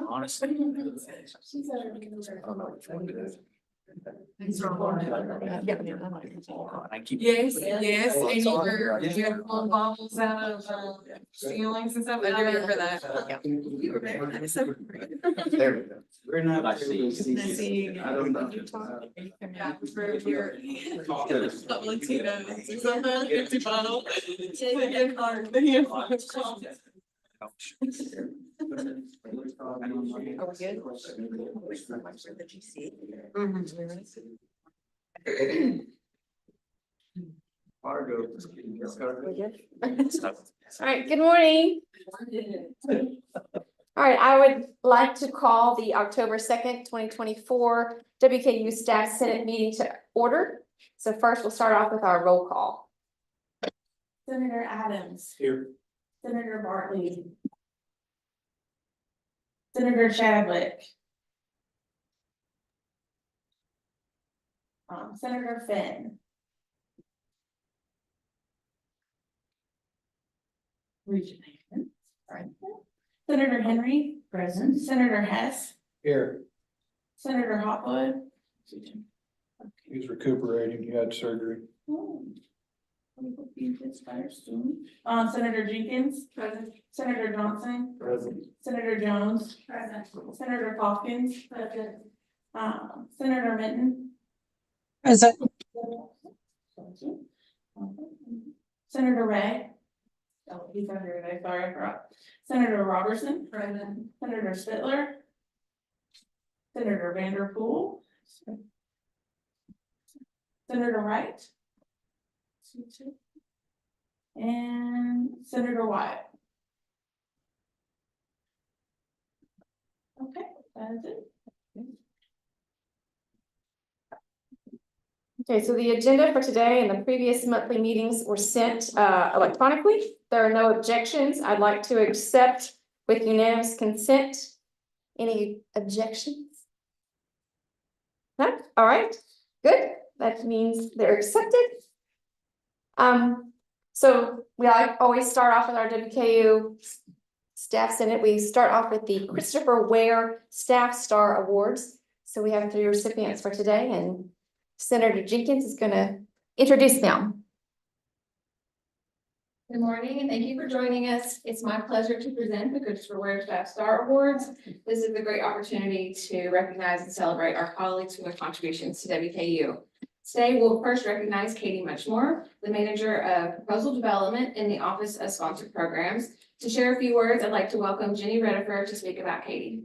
Honestly, I don't know which one it is. I keep. Yes, yes, and you're pulling bottles out of ceilings and stuff. I do remember that. You were very nice. There we go. We're not. Nice seeing you. I don't know. Yeah, for your couple of Tito's or something, 50 bottles. Are we good? The GC. All right, good morning. All right, I would like to call the October 2nd, 2024 WKU Staff Senate meeting to order. So first, we'll start off with our roll call. Senator Adams. Here. Senator Bartley. Senator Chadwick. Senator Finn. Regent Hagan. Senator Henry. Present. Senator Hess. Here, Senator Hopwood. he's recuperating, he had surgery. Senator Jenkins. Present. Senator Johnson. Present. Senator Jones. Present. Senator Hawkins. Present. Senator Minton. Present. Senator Ray. Oh, he's not here today, sorry, I forgot. Senator Robertson. Present. Senator Spitler. Senator Vanderpool. Senator Wright. And Senator Wyatt. Okay, that's it. Okay, so the agenda for today and the previous monthly meetings were sent electronically. There are no objections. I'd like to accept with unanimous consent. Any objections? No? All right, good. That means they're accepted. So we always start off with our WKU Staff Senate. We start off with the Christopher Ware Staff Star Awards. So we have 3 recipients for today, and Senator Jenkins is going to introduce them. Good morning, and thank you for joining us. It's my pleasure to present the Christopher Ware Staff Star Awards. This is a great opportunity to recognize and celebrate our colleagues for their contributions to WKU. Today, we'll first recognize Katie Muchmore, the Manager of Proposal Development in the Office of Sponsored Programs. To share a few words, I'd like to welcome Jenny Redifer to speak about Katie.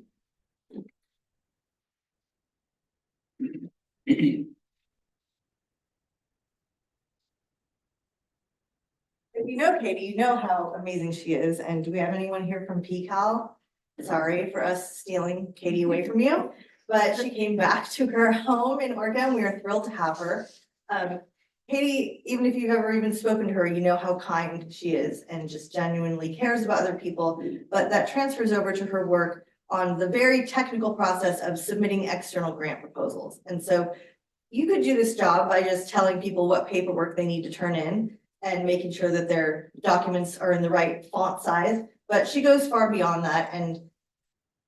If you know Katie, you know how amazing she is. And do we have anyone here from PCAL? Sorry for us stealing Katie away from you, but she came back to her home in Oregon. We are thrilled to have her. Katie, even if you've ever even spoken to her, you know how kind she is and just genuinely cares about other people. But that transfers over to her work on the very technical process of submitting external grant proposals. And so you could do this job by just telling people what paperwork they need to turn in and making sure that their documents are in the right font size. But she goes far beyond that and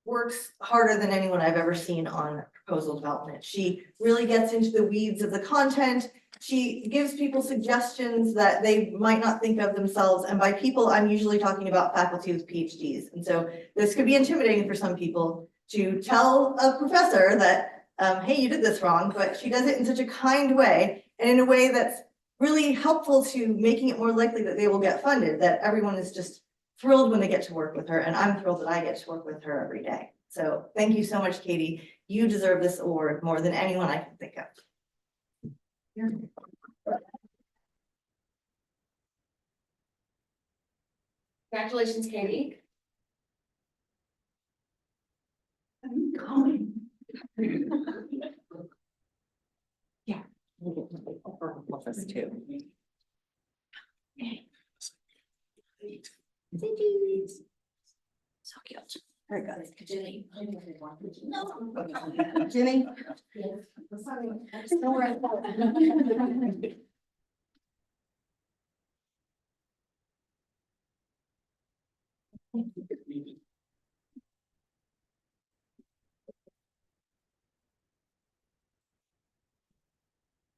works harder than anyone I've ever seen on proposal development. She really gets into the weeds of the content. She gives people suggestions that they might not think of themselves. And by people, I'm usually talking about faculty with PhDs. And so this could be intimidating for some people to tell a professor that, hey, you did this wrong, but she does it in such a kind way and in a way that's really helpful to making it more likely that they will get funded, that everyone is just thrilled when they get to work with her. And I'm thrilled that I get to work with her every day. So thank you so much, Katie. You deserve this award more than anyone I can think of. Congratulations, Katie. I'm coming. Office too. Say cheese. So cute. Very good. Jenny. Jenny?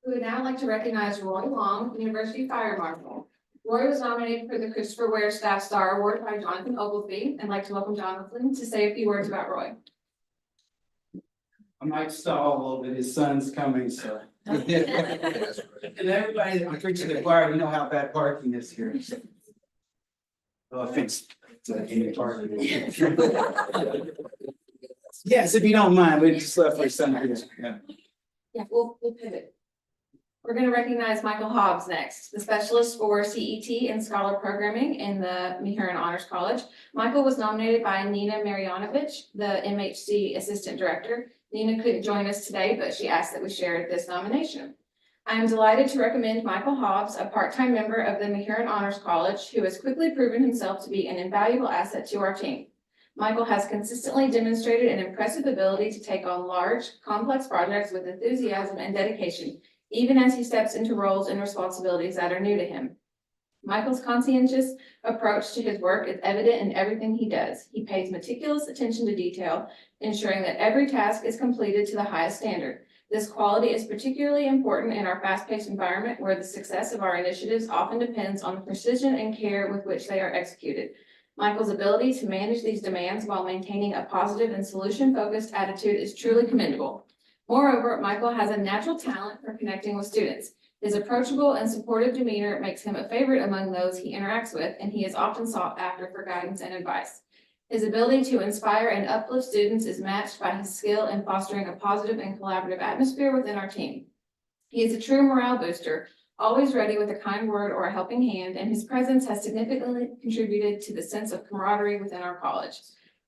We would now like to recognize Roy Long, University Fire Marshal. Roy was nominated for the Christopher Ware Staff Star Award by Jonathan Oglesby. I'd like to welcome Jonathan to say a few words about Roy. I might stall a little bit, his son's coming, so. And everybody that preaches the choir, you know how bad parking is here. No offense to any parking. Yes, if you don't mind, we just left for son here. Yeah. Yeah, we'll pivot. We're gonna recognize Michael Hobbs next, the specialist for CET and scholar programming in the Mehuron Honors College. Michael was nominated by Nina Marjanovic, the MHC Assistant Director. Nina couldn't join us today, but she asked that we share this nomination. I am delighted to recommend Michael Hobbs, a part-time member of the Mehuron Honors College, who has quickly proven himself to be an invaluable asset to our team. Michael has consistently demonstrated an impressive ability to take on large, complex projects with enthusiasm and dedication, even as he steps into roles and responsibilities that are new to him. Michael's conscientious approach to his work is evident in everything he does. He pays meticulous attention to detail, ensuring that every task is completed to the highest standard. This quality is particularly important in our fast-paced environment where the success of our initiatives often depends on the precision and care with which they are executed. Michael's ability to manage these demands while maintaining a positive and solution-focused attitude is truly commendable. Moreover, Michael has a natural talent for connecting with students. His approachable and supportive demeanor makes him a favorite among those he interacts with, and he is often sought after for guidance and advice. His ability to inspire and uplift students is matched by his skill in fostering a positive and collaborative atmosphere within our team. He is a true morale booster, always ready with a kind word or a helping hand, and his presence has significantly contributed to the sense of camaraderie within our college.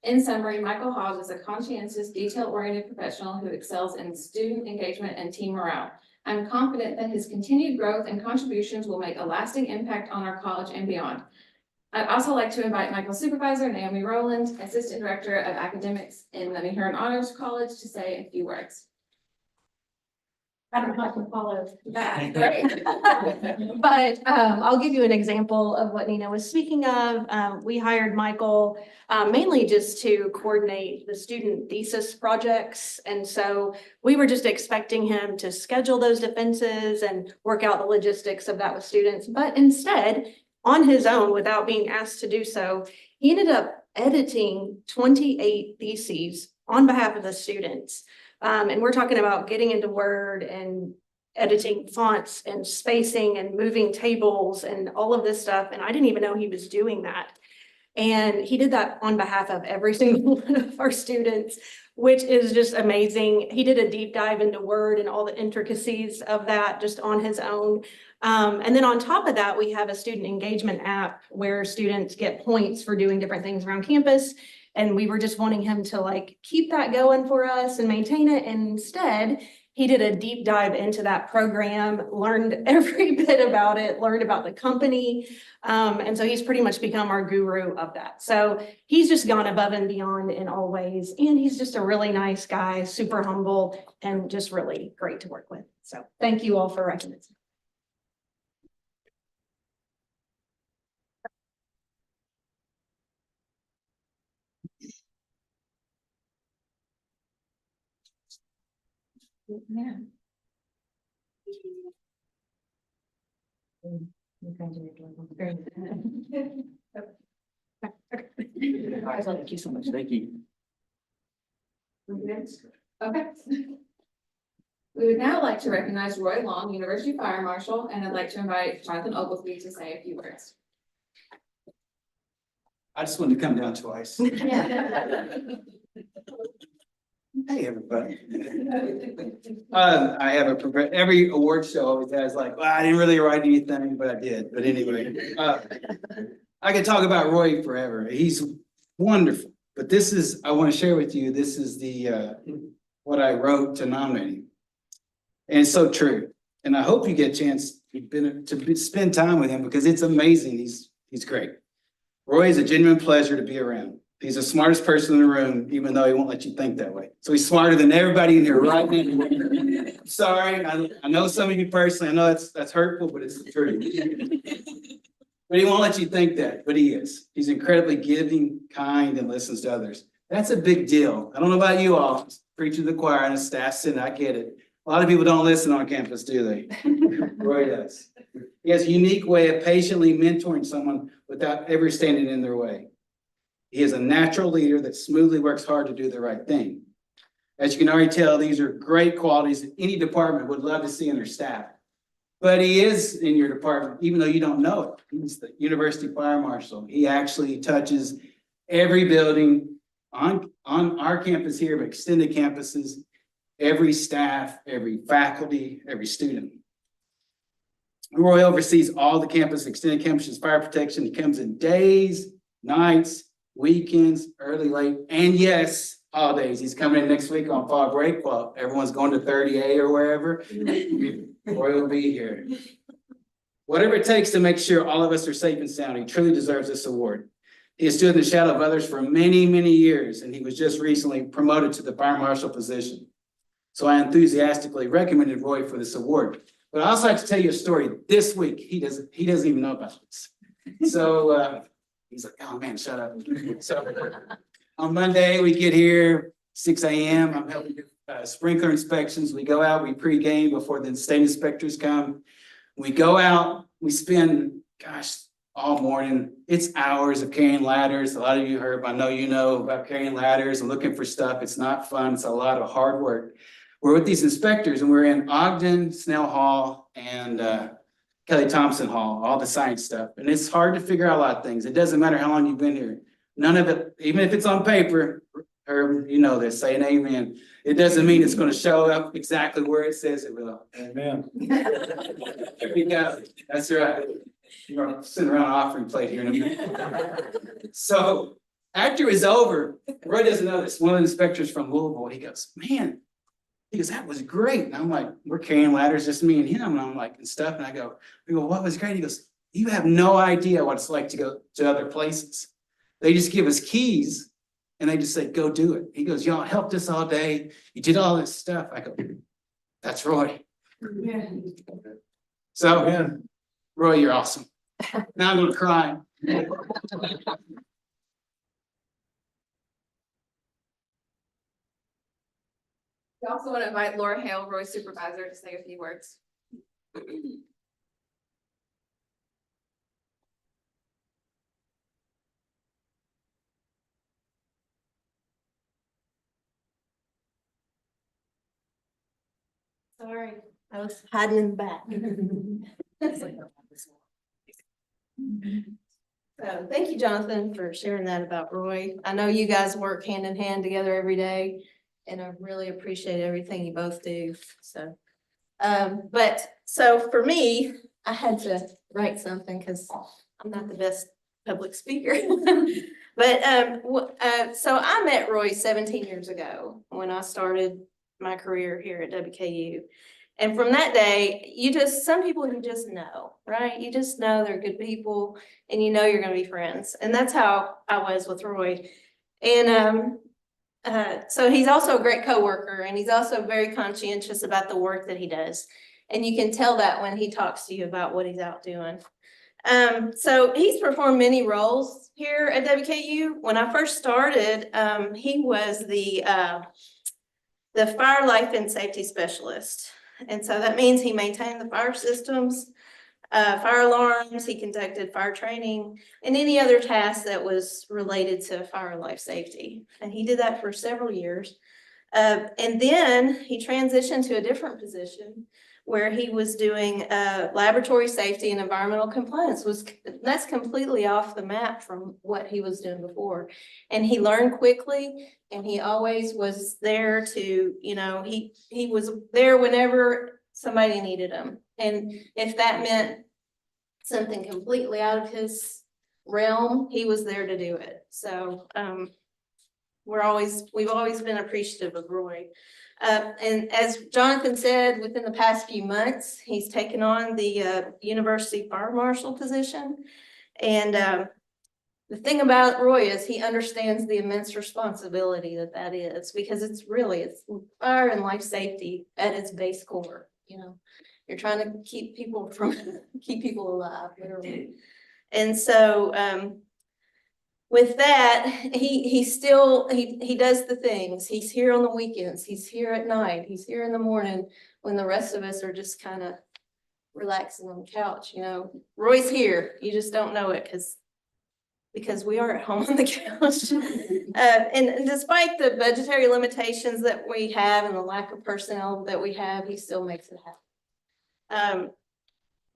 In summary, Michael Hobbs is a conscientious, detail-oriented professional who excels in student engagement and team morale. I'm confident that his continued growth and contributions will make a lasting impact on our college and beyond. I'd also like to invite Michael's supervisor, Naomi Rowland, Assistant Director of Academics in the Mehuron Honors College, to say a few words. I don't know if I can follow that. But I'll give you an example of what Nina was speaking of. We hired Michael mainly just to coordinate the student thesis projects. And so we were just expecting him to schedule those defenses and work out the logistics of that with students. But instead, on his own, without being asked to do so, he ended up editing 28 theses on behalf of the students. And we're talking about getting into Word and editing fonts and spacing and moving tables and all of this stuff. And I didn't even know he was doing that. And he did that on behalf of every single one of our students, which is just amazing. He did a deep dive into Word and all the intricacies of that just on his own. And then on top of that, we have a student engagement app where students get points for doing different things around campus. And we were just wanting him to like keep that going for us and maintain it. And instead, he did a deep dive into that program, learned every bit about it, learned about the company. And so he's pretty much become our guru of that. So he's just gone above and beyond in all ways. And he's just a really nice guy, super humble, and just really great to work with. So thank you all for recognizing. Yeah. Thank you so much. Thank you. Okay. We would now like to recognize Roy Long, University Fire Marshal, and I'd like to invite Jonathan Oglesby to say a few words. I just wanted to come down twice. Hey, everybody. I have every award show always has like, well, I didn't really write anything, but I did. But anyway, I could talk about Roy forever. He's wonderful. But this is, I want to share with you, this is the what I wrote to nominate him. And it's so true. And I hope you get a chance to spend time with him because it's amazing. He's great. Roy is a genuine pleasure to be around. He's the smartest person in the room, even though he won't let you think that way. So he's smarter than everybody in here right now. Sorry, I know some of you personally, I know that's hurtful, but it's the truth. But he won't let you think that, but he is. He's incredibly giving, kind, and listens to others. That's a big deal. I don't know about you all, preaching to the choir and a staff sitting, I get it. A lot of people don't listen on campus, do they? Roy does. He has a unique way of patiently mentoring someone without ever standing in their way. He is a natural leader that smoothly works hard to do the right thing. As you can already tell, these are great qualities that any department would love to see in their staff. But he is in your department, even though you don't know it. He's the university fire marshal. He actually touches every building on our campus here, but extended campuses, every staff, every faculty, every student. Roy oversees all the campus, extended campuses, fire protection. He comes in days, nights, weekends, early, late, and yes, holidays. He's coming in next week on fall break while everyone's going to 30A or wherever. Roy will be here. Whatever it takes to make sure all of us are safe and sound, he truly deserves this award. He has stood in the shadow of others for many, many years, and he was just recently promoted to the fire marshal position. So I enthusiastically recommended Roy for this award. But I also like to tell you a story this week. He doesn't even know about this. So he's like, oh man, shut up. So on Monday, we get here, 6 a.m. I'm helping do sprinkler inspections. We go out, we pregame before the state inspectors come. We go out, we spend, all morning. It's hours of carrying ladders. A lot of you heard, I know you know about carrying ladders and looking for stuff. It's not fun. It's a lot of hard work. We're with these inspectors and we're in Ogden, Snell Hall, and Kelly Thompson Hall, all the science stuff. And it's hard to figure out a lot of things. It doesn't matter how long you've been here. None of it, even if it's on paper, or you know this, say an amen. It doesn't mean it's going to show up exactly where it says it will. Amen. There we go. That's right. You're sitting around an offering plate here in a minute. So after it was over, Roy doesn't know this. One of the inspectors from Louisville, he goes, man, that was great. And I'm like, we're carrying ladders, just me and him. And I'm like, and stuff. And I go, what was great? He goes, you have no idea what it's like to go to other places. They just give us keys and they just say, go do it. He goes, y'all helped us all day. You did all this stuff. I go, that's Roy. Yeah. So, Amen. Roy, you're awesome. Now I'm going to cry. We also want to invite Laura Hale, Roy's supervisor, to say a few words. Sorry, I was hiding in the back. So thank you, Jonathan, for sharing that about Roy. I know you guys work hand in hand together every day, and I really appreciate everything you both do. So, so for me, I had to write something because I'm not the best public speaker. But so I met Roy 17 years ago when I started my career here at WKU. And from that day, some people you just know, right? You just know they're good people and you know you're gonna be friends. And that's how I was with Roy. And so he's also a great coworker and he's also very conscientious about the work that he does. And you can tell that when he talks to you about what he's out doing. So he's performed many roles here at WKU. When I first started, he was the fire life and safety specialist. And so that means he maintained the fire systems, fire alarms, he conducted fire training, and any other task that was related to fire and life safety. And he did that for several years. And then he transitioned to a different position where he was doing laboratory safety and environmental compliance. That's completely off the map from what he was doing before. And he learned quickly, and he always was there to, he was there whenever somebody needed him. And if that meant something completely out of his realm, he was there to do it. So we've always been appreciative of Roy. And as Jonathan said, within the past few months, he's taken on the university fire marshal position. And the thing about Roy is he understands the immense responsibility that that is, because it's fire and life safety at its base core, you know. You're trying to keep people keep people alive, literally. And so, with that, he still does the things. He's here on the weekends. He's here at night. He's here in the morning when the rest of us are just kind of relaxing on the couch, you know. Roy's here. You just don't know it because we are at home on the couch. And despite the budgetary limitations that we have and the lack of personnel that we have, he still makes it happen.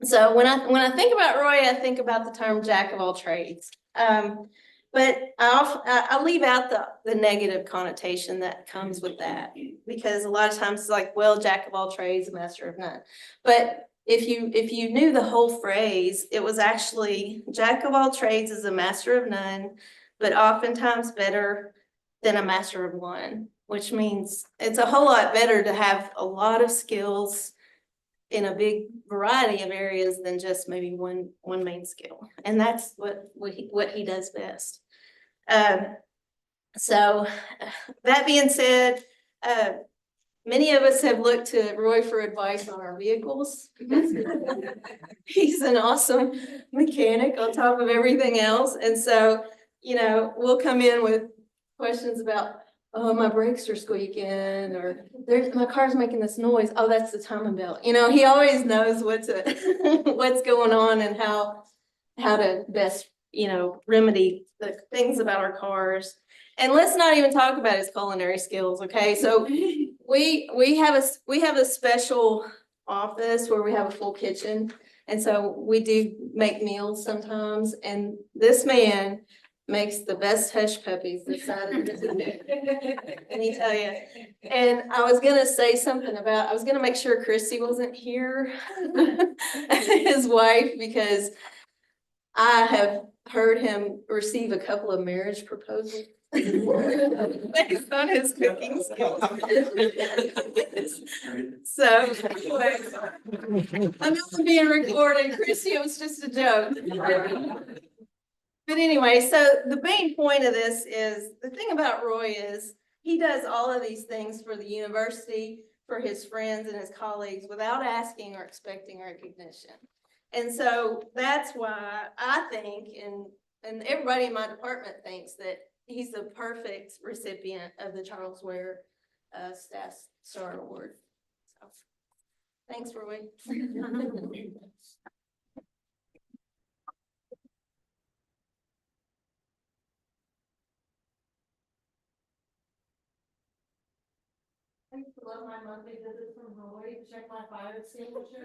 So when I think about Roy, I think about the term jack of all trades. But I'll leave out the negative connotation that comes with that, because a lot of times it's like, well, jack of all trades, master of none. But if you knew the whole phrase, it was actually jack of all trades is a master of none, but oftentimes better than a master of one, which means it's a whole lot better to have a lot of skills in a big variety of areas than just maybe one main skill. And that's what he does best. So that being said, many of us have looked to Roy for advice on our vehicles because he's an awesome mechanic on top of everything else. And so, you know, we'll come in with questions about, oh, my brakes are squeaking, or my car's making this noise. Oh, that's the timing belt. You know, he always knows what's going on and how to best, you know, remedy the things about our cars. And let's not even talk about his culinary skills. Okay, so we have a special office where we have a full kitchen, and so we do make meals sometimes. And this man makes the best hush puppies this side of the let me tell you. And I was gonna say something about, I was gonna make sure Chrissy wasn't here, his wife, because I have heard him receive a couple of marriage proposals based on his cooking skills. So anyway, I'm not being recorded. Chrissy, it was just a joke. But anyway, so the main point of this is, the thing about Roy is he does all of these things for the university, for his friends and his colleagues without asking or expecting recognition. And so that's why I think, and everybody in my department thinks, that he's the perfect recipient of the Charles Ware Staff Star Award. So, thanks, Roy. I love my monthly visit from Roy, check my fire extinguisher.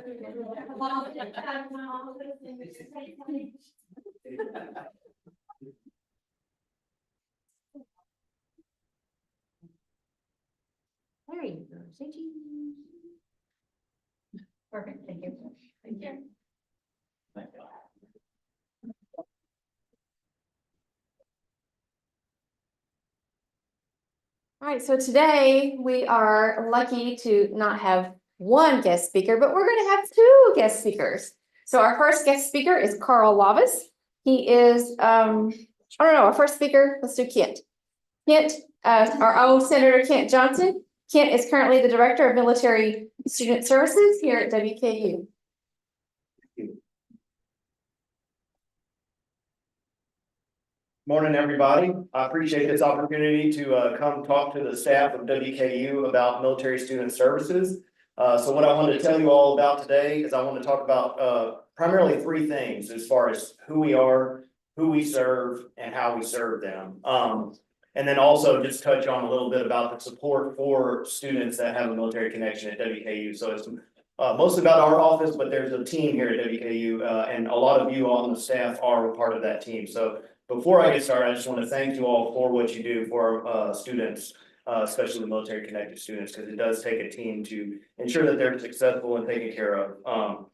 There you go. Say cheese. Perfect, thank you. Thank you. All right, so today we are lucky to not have one guest speaker, but we're going to have two guest speakers. So our first guest speaker is Carl Lavis. He is, I don't know, our first speaker, let's do Kent. Kent, our own Senator Kent Johnson. Kent is currently the Director of Military Student Services here at WKU. Morning, everybody. I appreciate this opportunity to come talk to the staff of WKU about military student services. So what I want to tell you all about today is I want to talk about primarily three things as far as who we are, who we serve, and how we serve them. And then also just touch on a little bit about the support for students that have a military connection at WKU. So it's mostly about our office, but there's a team here at WKU, and a lot of you on the staff are a part of that team. So before I get started, I just want to thank you all for what you do for our students, especially the military connected students, because it does take a team to ensure that they're successful and taken care of.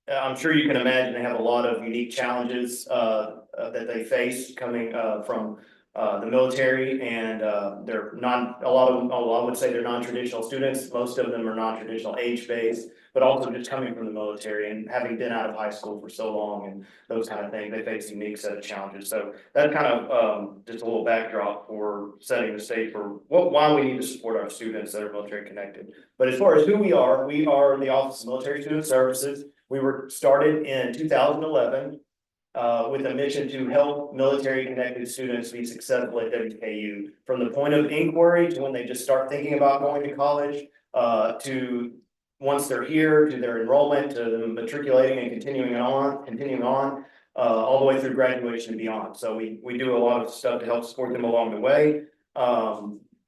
I'm sure you can imagine they have a lot of unique challenges that they face coming from the military and, they're a lot of them, I would say they're non-traditional students. Most of them are non-traditional age-based, but also just coming from the military and having been out of high school for so long and those kind of things, they face a unique set of challenges. So that's kind of, just a little backdrop for setting the stage for why we need to support our students that are military connected. But as far as who we are the Office of Military Student Services. We were started in 2011 with a mission to help military connected students be successful at WKU. From the point of inquiry to when they just start thinking about going to college, to once they're here, to their enrollment, to them matriculating and continuing on, all the way through graduation and beyond. So we do a lot of stuff to help support them along the way.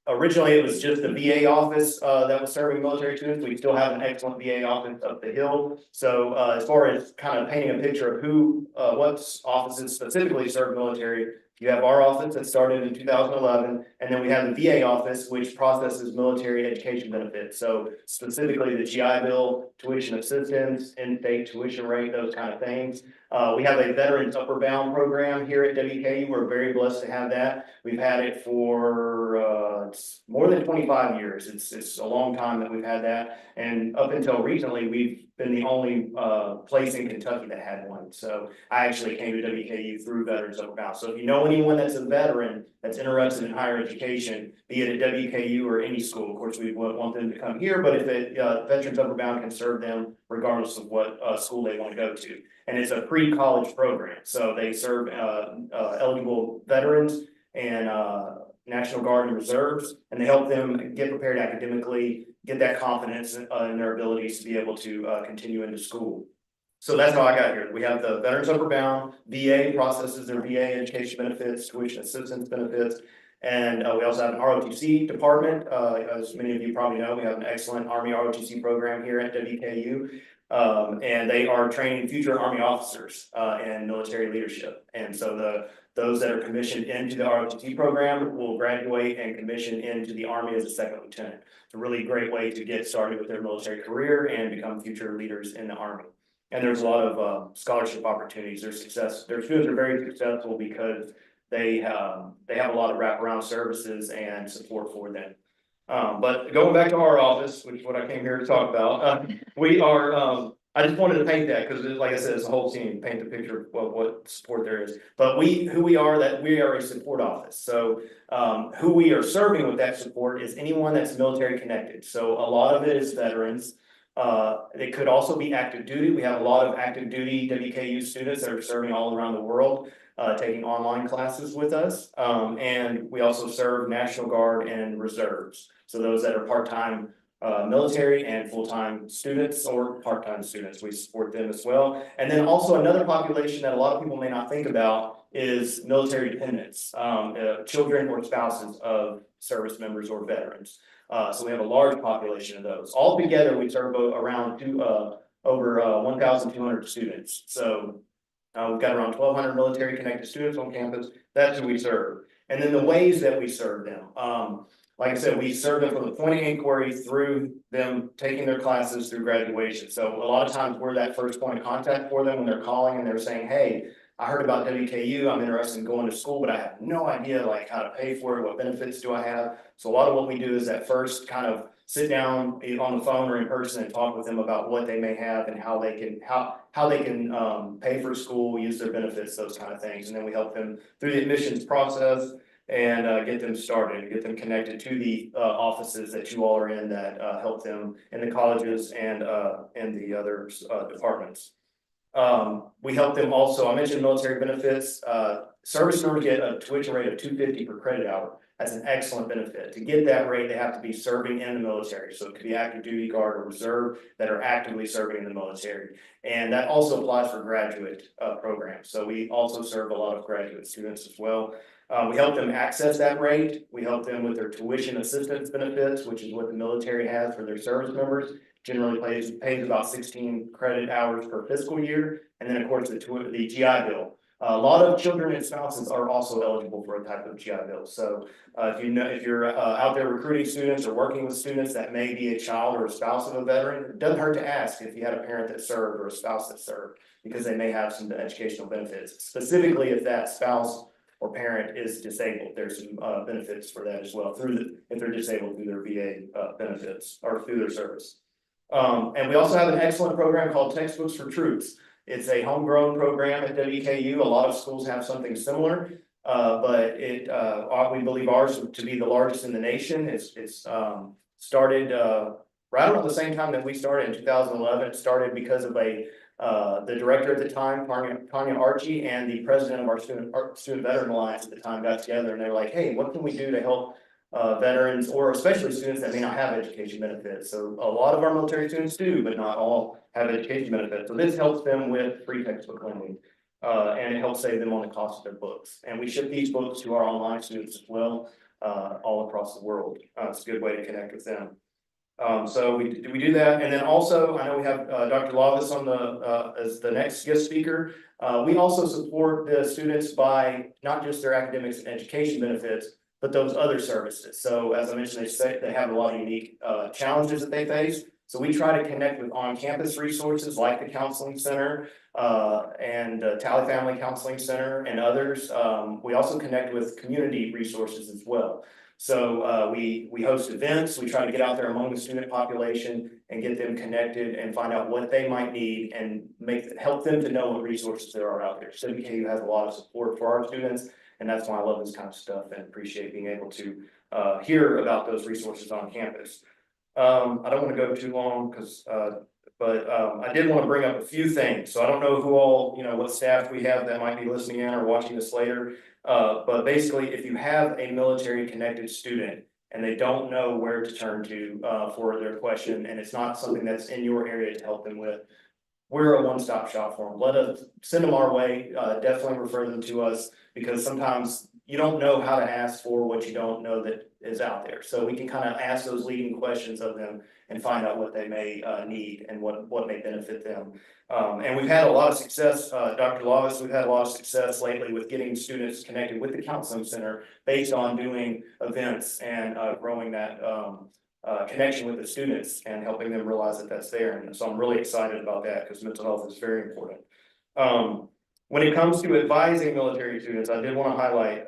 Originally, it was just the VA office that was serving military students. We still have an excellent VA office up the hill. So as far as kind of painting a picture of what offices specifically serve military, you have our office that started in 2011, and then we have the VA office, which processes military education benefits. So specifically the GI Bill, tuition assistance, in-state tuition rate, those kind of things. We have a Veterans Upper Bound program here at WKU. We're very blessed to have that. We've had it for it's more than 25 years. It's a long time that we've had that. And up until recently, we've been the only place in Kentucky that had one. So I actually came to WKU through Veterans Upper Bound. So if you know anyone that's a veteran that's interested in higher education, be it at WKU or any school, of course, we want them to come here, but if Veterans Upper Bound can serve them regardless of what school they want to go to. And it's a pre-college program. So they serve eligible veterans and National Guard and Reserves, and they help them get prepared academically, get that confidence in their abilities to be able to continue into school. So that's how I got here. We have the Veterans Upper Bound, VA processes their VA education benefits, tuition assistance benefits, and we also have an ROTC department. As many of you probably know, we have an excellent Army ROTC program here at WKU. And they are training future Army officers in military leadership. And so those that are commissioned into the ROTC program will graduate and commission into the Army as a second lieutenant. It's a really great way to get started with their military career and become future leaders in the Army. And there's a lot of scholarship opportunities. Their students are very successful because they have a lot of wraparound services and support for them. But going back to our office, which is what I came here to talk about, we are, I just wanted to paint that because like I said, it's a whole scene, paint the picture of what support there is. But who we are a support office. So who we are serving with that support is anyone that's military connected. So a lot of it is veterans. It could also be active duty. We have a lot of active duty WKU students that are serving all around the world. Taking online classes with us. And we also serve National Guard and Reserves. So those that are part-time military and full-time students or part-time students, we support them as well. And then also another population that a lot of people may not think about is military dependents, children or spouses of service members or veterans. So we have a large population of those. Altogether, we serve around over 1,200 students. So we've got around 1,200 military connected students on campus. That's who we serve. And then the ways that we serve them. Like I said, we serve them from the point of inquiry through them taking their classes through graduation. So a lot of times we're that first point of contact for them when they're calling and they're saying, hey, I heard about WKU, I'm interested in going to school, but I have no idea like how to pay for it, what benefits do I have? So a lot of what we do is that first kind of sit down on the phone or in person and talk with them about what they may have and how they can pay for school, use their benefits, those kind of things. And then we help them through the admissions process and get them started, get them connected to the offices that you all are in that help them in the colleges and the other departments. We help them also, I mentioned military benefits, service members get a tuition rate of $250 per credit hour. That's an excellent benefit. To get that rate, they have to be serving in the military. So it could be active duty, guard, or reserve that are actively serving in the military. And that also applies for graduate programs. So we also serve a lot of graduate students as well. We help them access that rate. We help them with their tuition assistance benefits, which is what the military has for their service members. Generally pays about 16 credit hours per fiscal year. And then of course the GI Bill. A lot of children and spouses are also eligible for a type of GI Bill. So if you're out there recruiting students or working with students that may be a child or a spouse of a veteran, it doesn't hurt to ask if you had a parent that served or a spouse that served, because they may have some educational benefits. Specifically, if that spouse or parent is disabled. There's some benefits for that as well if they're disabled through their VA benefits or through their service. And we also have an excellent program called Textbooks for Troops. It's a homegrown program at WKU. A lot of schools have something similar. But we believe ours to be the largest in the nation. It's started right around the same time that we started in 2011. It started because of the director at the time, Tanya Archie, and the president of our Student Veteran Alliance at the time got together, and they were like, hey, what can we do to help veterans, or especially students that may not have education benefits? So a lot of our military students do, but not all have education benefits. So this helps them with free textbook lending. And it helps save them on the cost of their books. And we ship these books to our online students as well, all across the world. It's a good way to connect with them. So we do that. And then also, I know we have Dr. Lavis on as the next guest speaker. We also support the students by not just their academics and education benefits, but those other services. So as I mentioned, they have a lot of unique challenges that they face. So we try to connect with on-campus resources like the Counseling Center and Tally Family Counseling Center and others. We also connect with community resources as well. So we host events. We try to get out there among the student population and get them connected and find out what they might need and help them to know what resources there are out there. So WKU has a lot of support for our students, and that's why I love this kind of stuff and appreciate being able to hear about those resources on campus. I don't want to go too long but I did want to bring up a few things. So I don't know who all, what staff we have that might be listening in or watching this later. But basically, if you have a military connected student and they don't know where to turn to for their question, and it's not something that's in your area to help them with, we're a one-stop shop for them. Let us send them our way, definitely refer them to us, because sometimes you don't know how to ask for what you don't know that is out there. So we can kind of ask those leading questions of them and find out what they may need and what may benefit them. And we've had a lot of success, Dr. Lavis, we've had a lot of success lately with getting students connected with the Counseling Center based on doing events and growing that connection with the students and helping them realize that that's there. And so I'm really excited about that because mental health is very important. When it comes to advising military students, I did want to highlight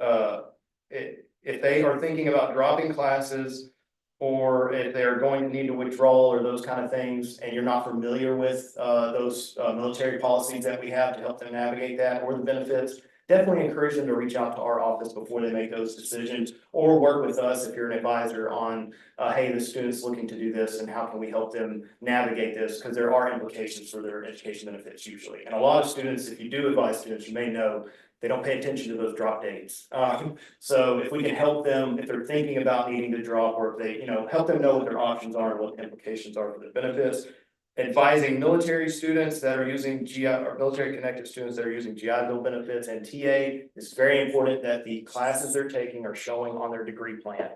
if they are thinking about dropping classes, or if they're going to need to withdraw or those kind of things, and you're not familiar with those military policies that we have to help them navigate that or the benefits, definitely encourage them to reach out to our office before they make those decisions, or work with us if you're an advisor on, hey, the student's looking to do this and how can we help them navigate this, because there are implications for their education benefits usually. And a lot of students, if you do advise students, you may know they don't pay attention to those drop dates. So if we can help them, if they're thinking about needing to drop, or if they, help them know what their options are and what the implications are for the benefits. Advising military students that are using GI or military connected students that are using GI Bill benefits and TA, it's very important that the classes they're taking are showing on their degree plan.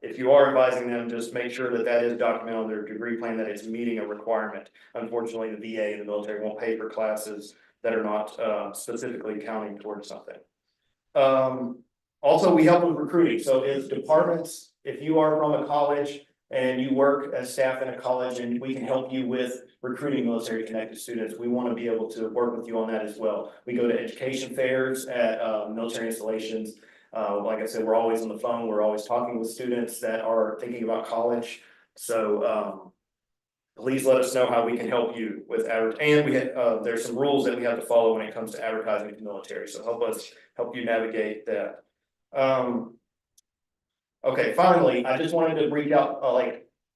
If you are advising them, just make sure that that is documented on their degree plan, that it's meeting a requirement. Unfortunately, the VA and the military won't pay for classes that are not specifically counting towards something. Also, we help with recruiting. So as departments, if you are from a college and you work as staff in a college, and we can help you with recruiting military connected students, we want to be able to work with you on that as well. We go to education fairs at military installations. Like I said, we're always on the phone. We're always talking with students that are thinking about college. So please let us know how we can help you with advertising. And we have, there's some rules that we have to follow when it comes to advertising to the military. So help you navigate that. Okay, finally, I just wanted to reach out,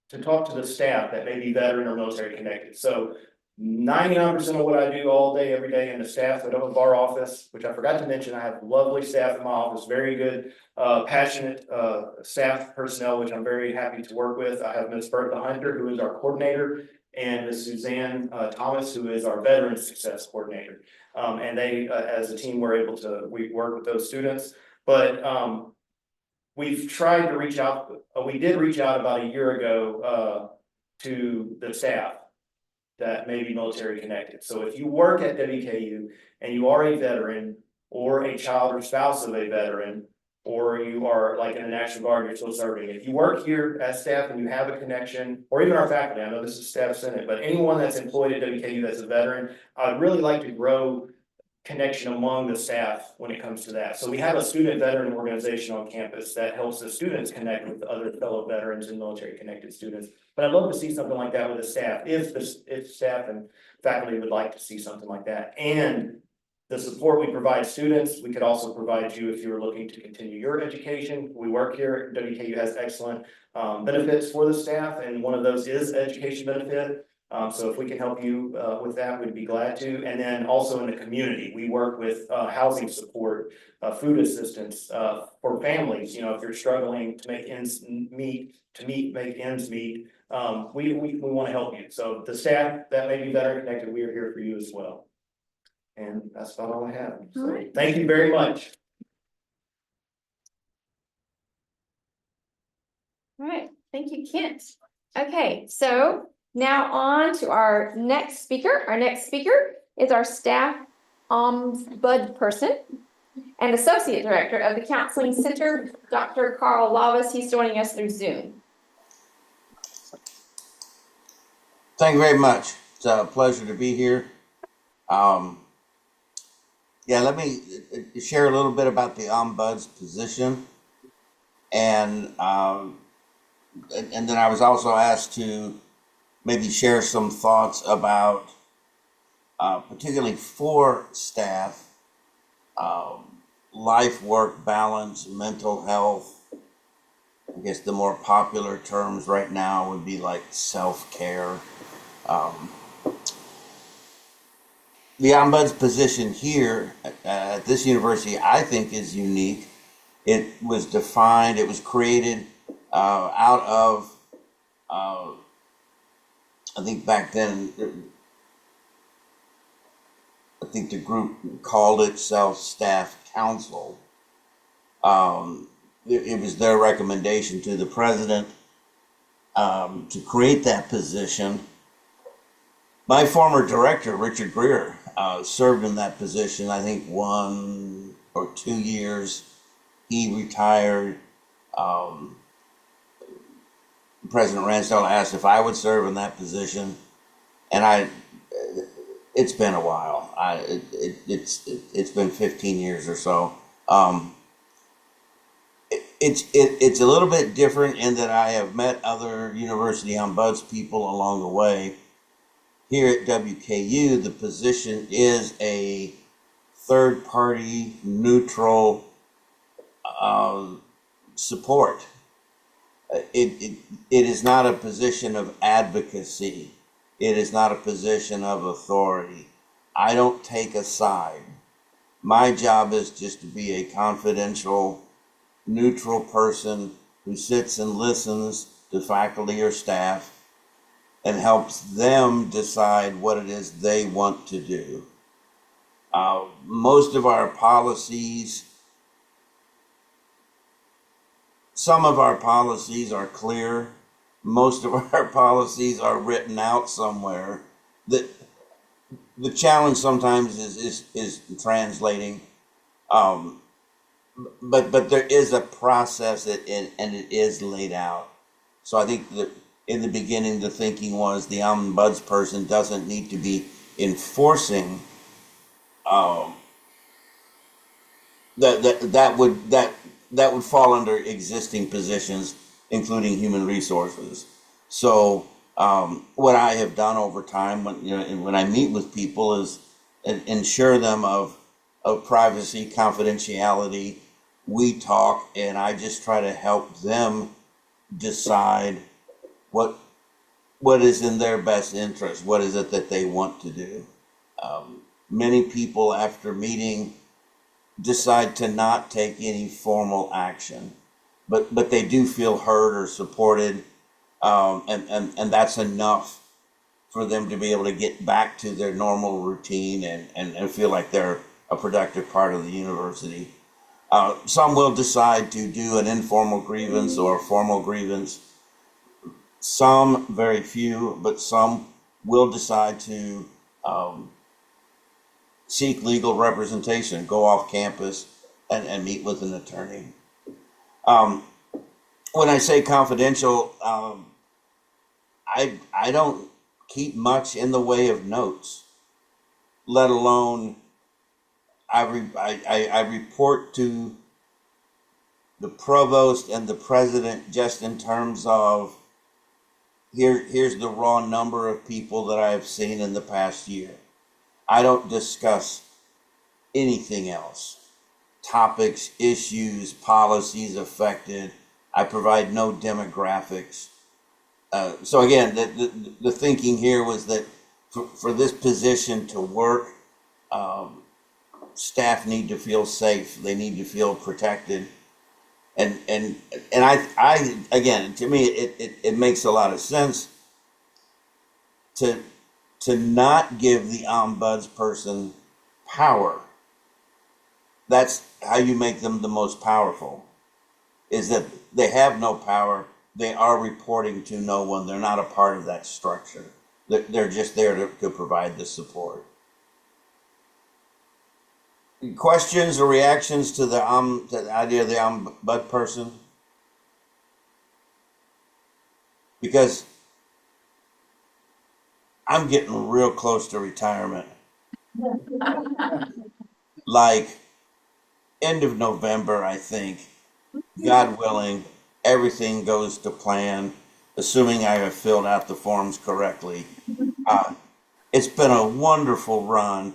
to talk to the staff that may be veteran or military connected. So 99% of what I do all day, every day, and the staff that of our office, which I forgot to mention, I have lovely staff in my office, very good, passionate staff personnel, which I'm very happy to work with. I have Ms. Bertha Hunter, who is our coordinator, and Ms. Suzanne Thomas, who is our veteran success coordinator. And they, as a team, we work with those students. But we've tried to reach out, we did reach out about a year ago to the staff that may be military connected. So if you work at WKU and you are a veteran or a child or spouse of a veteran, or you are like in the National Guard, you're still serving. If you work here as staff and you have a connection, or even our faculty, I know this is staff senate, but anyone that's employed at WKU that's a veteran, I'd really like to grow connection among the staff when it comes to that. So we have a student veteran organization on campus that helps the students connect with other fellow veterans and military connected students. But I'd love to see something like that with the staff, if staff and faculty would like to see something like that. And the support we provide students, we could also provide you if you were looking to continue your education. We work here, WKU has excellent benefits for the staff, and one of those is education benefit. So if we can help you with that, we'd be glad to. And then also in the community, we work with housing support, food assistance for families. You know, if you're struggling to make ends meet, make ends meet, we want to help you. So the staff that may be better connected, we are here for you as well. And that's about all I have. So All right. thank you very much. All right, thank you, Kent. Okay, so now on to our next speaker. Our next speaker is our staff ombudsperson and associate director of the Counseling Center, Dr. Carl Lavas. He's joining us through Zoom. Thank you very much. It's a pleasure to be here. Yeah, let me share a little bit about the ombuds position, and then I was also asked to maybe share some thoughts about particularly for staff, life-work balance, mental health. I guess the more popular terms right now would be like self-care. The ombuds position here at this university, I think, is unique. It was defined, it was created out of, I think back then, I think the group called itself Staff Council. It was their recommendation to the president to create that position. My former director, Richard Greer, served in that position, I think 1 or 2 years. He retired. President Ransdell asked if I would serve in that position, and it's been a while. It's been 15 years or so. It's a little bit different in that I have met other university ombuds people along the way. Here at WKU, the position is a third-party, neutral support. It is not a position of advocacy. It is not a position of authority. I don't take a side. My job is just to be a confidential, neutral person who sits and listens to faculty or staff and helps them decide what it is they want to do. Most of our policies, some of our policies are clear. Most of our policies are written out somewhere. The challenge sometimes is translating, but there is a process and it is laid out. So I think that in the beginning, the thinking was the ombudsperson doesn't need to be enforcing that would fall under existing positions, including human resources. So what I have done over time when I meet with people is ensure them of privacy, confidentiality. We talk, and I just try to help them decide what is in their best interest. What is it that they want to do? Many people, after meeting, decide to not take any formal action, but they do feel heard or supported, and that's enough for them to be able to get back to their normal routine and feel like they're a productive part of the university. Some will decide to do an informal grievance or a formal grievance. Some, very few, but some will decide to seek legal representation, go off campus and meet with an attorney. When I say confidential, I don't keep much in the way of notes, let alone I report to the provost and the president just in terms of here's the raw number of people that I've seen in the past year. I don't discuss anything else. Topics, issues, policies affected. I provide no demographics. So again, the thinking here was that for this position to work, staff need to feel safe. They need to feel protected. And I again, to me, it makes a lot of sense to not give the ombudsperson power. That's how you make them the most powerful, is that they have no power. They are reporting to no one. They're not a part of that structure. They're just there to provide the support. Questions or reactions to the idea of the ombudsperson? Because I'm getting real close to retirement. Like end of November, I think. God willing, everything goes to plan, assuming I have filled out the forms correctly. It's been a wonderful run.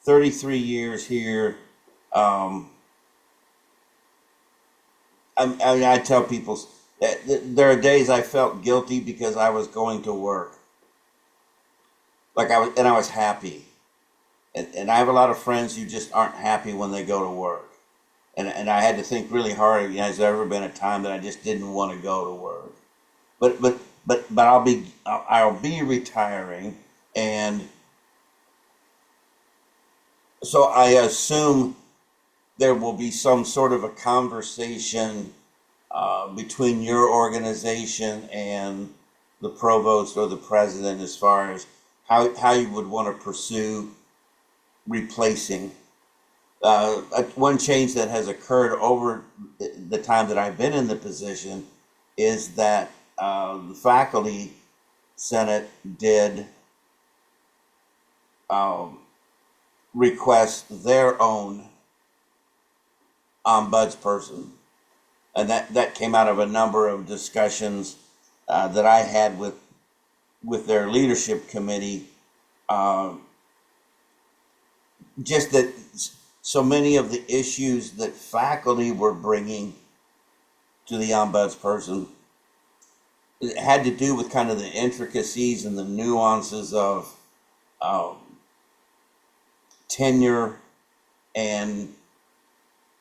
33 years here. I tell people that there are days I felt guilty because I was going to work. Like I was happy. And I have a lot of friends who just aren't happy when they go to work. And I had to think really hard. Has there ever been a time that I just didn't want to go to work? But I'll be retiring, and so I assume there will be some sort of a conversation between your organization and the provost or the president as far as how you would want to pursue replacing. One change that has occurred over the time that I've been in the position is that the faculty senate did request their own ombudsperson, and that came out of a number of discussions that I had with their leadership committee. Just that so many of the issues that faculty were bringing to the ombudsperson had to do with kind of the intricacies and the nuances of tenure and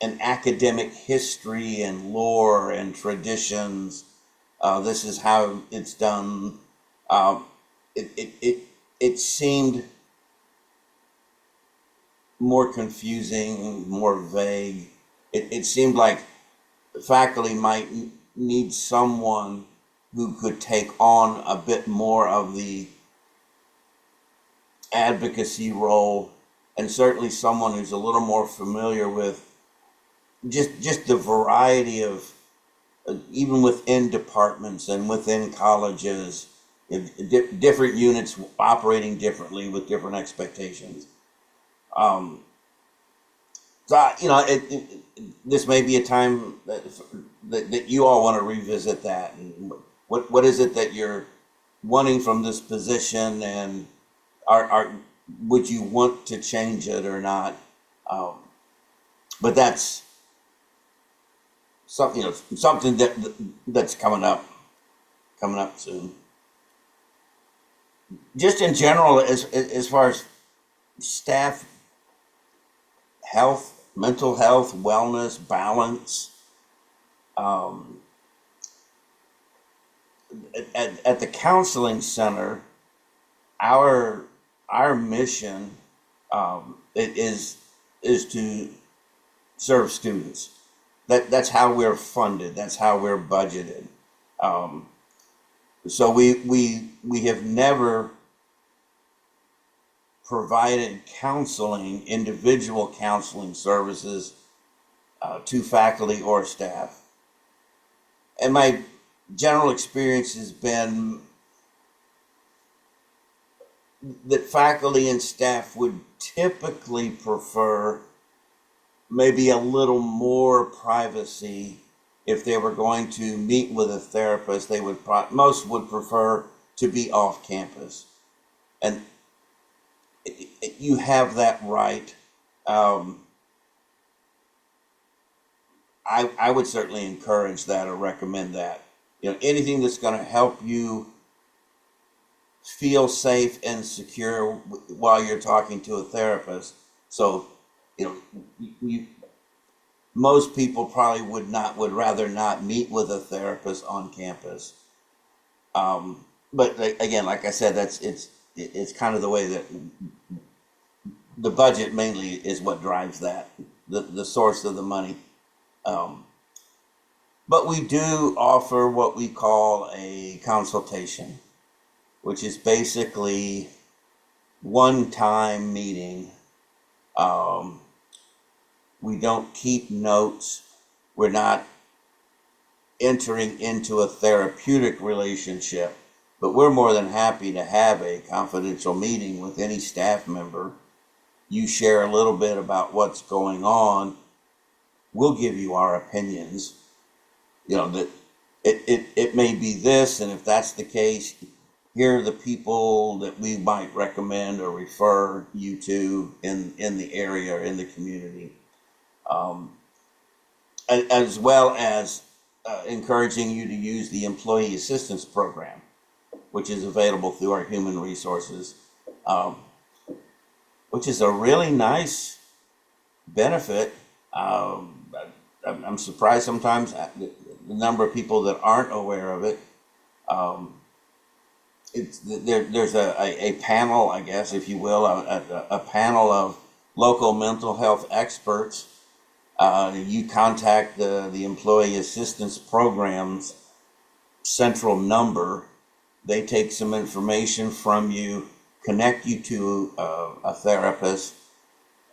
academic history and lore and traditions. This is how it's done. It seemed more confusing, more vague. It seemed like faculty might need someone who could take on a bit more of the advocacy role, and certainly someone who's a little more familiar with just the variety of even within departments and within colleges, different units operating differently with different expectations. So this may be a time that you all want to revisit that. And what is it that you're wanting from this position, and would you want to change it or not? But that's something that's coming up soon. Just in general, as far as staff health, mental health, wellness, balance. At the counseling center, our mission is to serve students. That's how we're funded. That's how we're budgeted. So we have never provided individual counseling services to faculty or staff. And my general experience has been that faculty and staff would typically prefer maybe a little more privacy. If they were going to meet with a therapist, they would most would prefer to be off campus. And you have that right. I would certainly encourage that or recommend that. You know, anything that's going to help you feel safe and secure while you're talking to a therapist. So, you know, most people probably would rather not meet with a therapist on campus. But again, like I said, it's kind of the way that the budget mainly is what drives that, the source of the money. But we do offer what we call a consultation, which is basically one-time meeting. We don't keep notes. We're not entering into a therapeutic relationship, but we're more than happy to have a confidential meeting with any staff member. You share a little bit about what's going on. We'll give you our opinions. You know, that it may be this, and if that's the case, here are the people that we might recommend or refer you to in the area or in the community. As well as encouraging you to use the employee assistance program, which is available through our human resources, which is a really nice benefit. I'm surprised sometimes at the number of people that aren't aware of it. There's a panel, I guess, if you will, a panel of local mental health experts. You contact the employee assistance program's central number. They take some information from you, connect you to a therapist,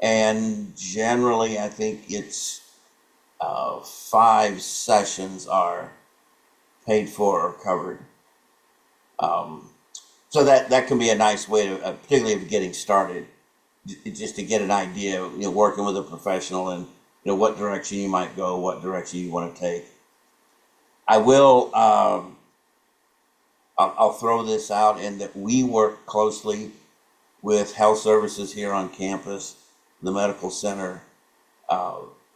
and generally, I think it's 5 sessions are paid for or covered. So that can be a nice way to, particularly if getting started, just to get an idea, you know, working with a professional and, you know, what direction you might go, what direction you want to take. I will, I'll throw this out in that we work closely with health services here on campus, the medical center.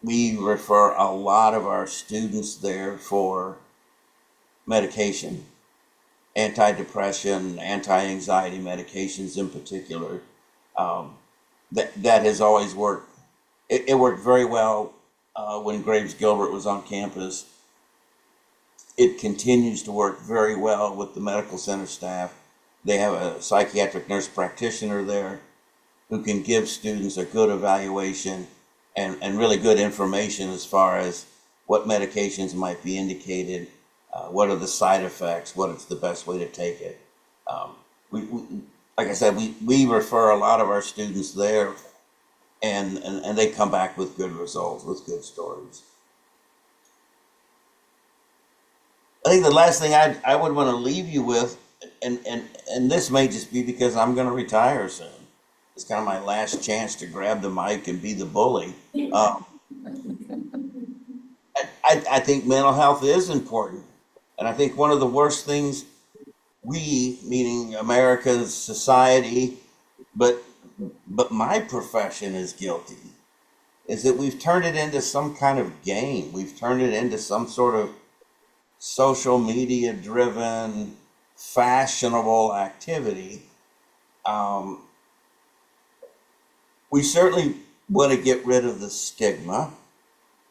We refer a lot of our students there for medication, antidepressant, anti-anxiety medications in particular. That has always worked. It worked very well when Graves Gilbert was on campus. It continues to work very well with the medical center staff. They have a psychiatric nurse practitioner there who can give students a good evaluation and really good information as far as what medications might be indicated, what are the side effects, what is the best way to take it. We, like I said, we refer a lot of our students there, and they come back with good results, with good stories. I think the last thing I would want to leave you with, and this may just be because I'm going to retire soon. It's kind of my last chance to grab the mic and be the bully. I think mental health is important. And I think one of the worst things we, meaning America's society, but my profession is guilty, is that we've turned it into some kind of game. We've turned it into some sort of social media driven, fashionable activity. We certainly want to get rid of the stigma.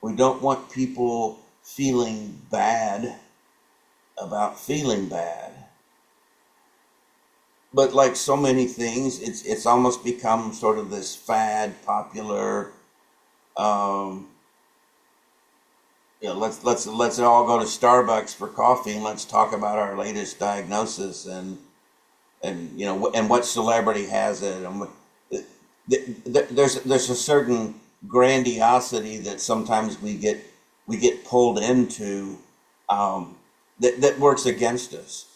We don't want people feeling bad about feeling bad. But like so many things, it's almost become sort of this fad, popular. You know, let's all go to Starbucks for coffee and let's talk about our latest diagnosis and you know, and what celebrity has it, and what, there's a certain grandiosity that sometimes we get pulled into, that works against us.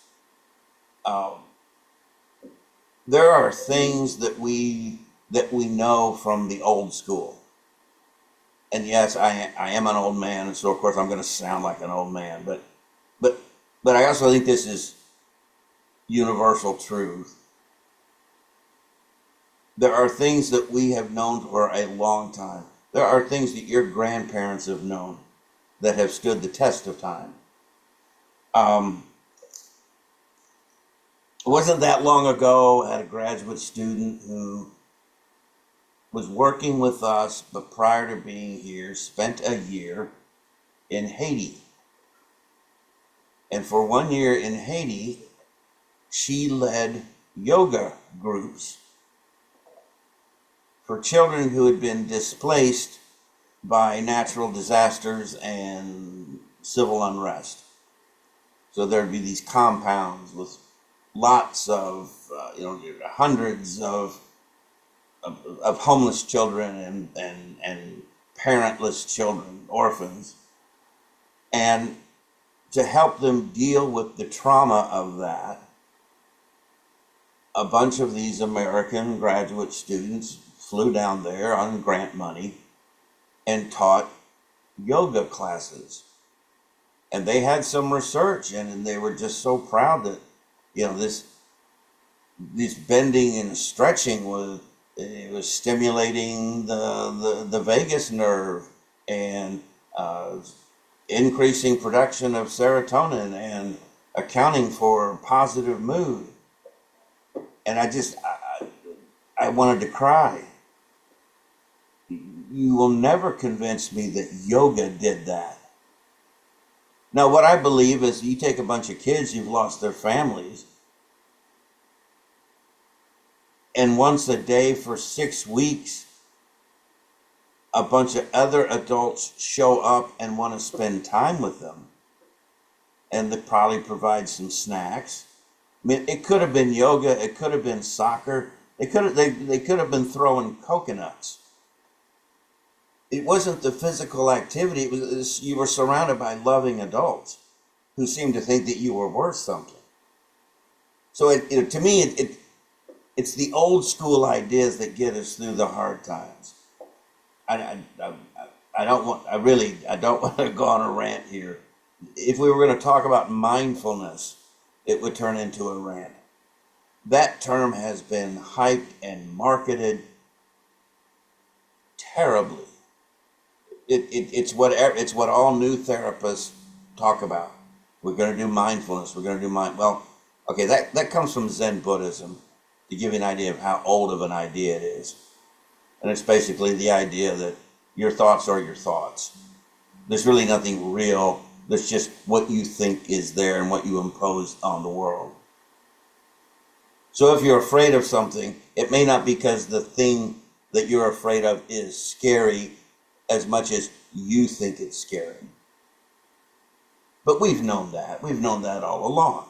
There are things that we know from the old school, And yes, I am an old man, and so of course I'm going to sound like an old man, but I also think this is universal truth. There are things that we have known for a long time. There are things that your grandparents have known that have stood the test of time. It wasn't that long ago, I had a graduate student who was working with us, but prior to being here, spent a year in Haiti. And for 1 year in Haiti, she led yoga groups for children who had been displaced by natural disasters and civil unrest. So there'd be these compounds with lots of, hundreds of homeless children and parentless children, orphans. And to help them deal with the trauma of that, a bunch of these American graduate students flew down there on grant money and taught yoga classes. And they had some research and they were just so proud that, this bending and stretching was stimulating the vagus nerve and increasing production of serotonin and accounting for positive mood. And I wanted to cry. You will never convince me that yoga did that. Now, what I believe is you take a bunch of kids who've lost their families, and once a day for 6 weeks, a bunch of other adults show up and want to spend time with them. And they probably provide some snacks. I mean, it could have been yoga, it could have been soccer, they could have been throwing coconuts. It wasn't the physical activity, it was you were surrounded by loving adults who seemed to think that you were worth something. So to me, it's the old school ideas that get us through the hard times. I don't want to go on a rant here. If we were going to talk about mindfulness, it would turn into a rant. That term has been hyped and marketed terribly. It's what all new therapists talk about. We're going to do mindfulness. We're going to do well, okay, that comes from Zen Buddhism, to give you an idea of how old of an idea it is. And it's basically the idea that your thoughts are your thoughts. There's really nothing real. There's just what you think is there and what you impose on the world. So if you're afraid of something, it may not be because the thing that you're afraid of is scary as much as you think it's scary. But we've known that. We've known that all along.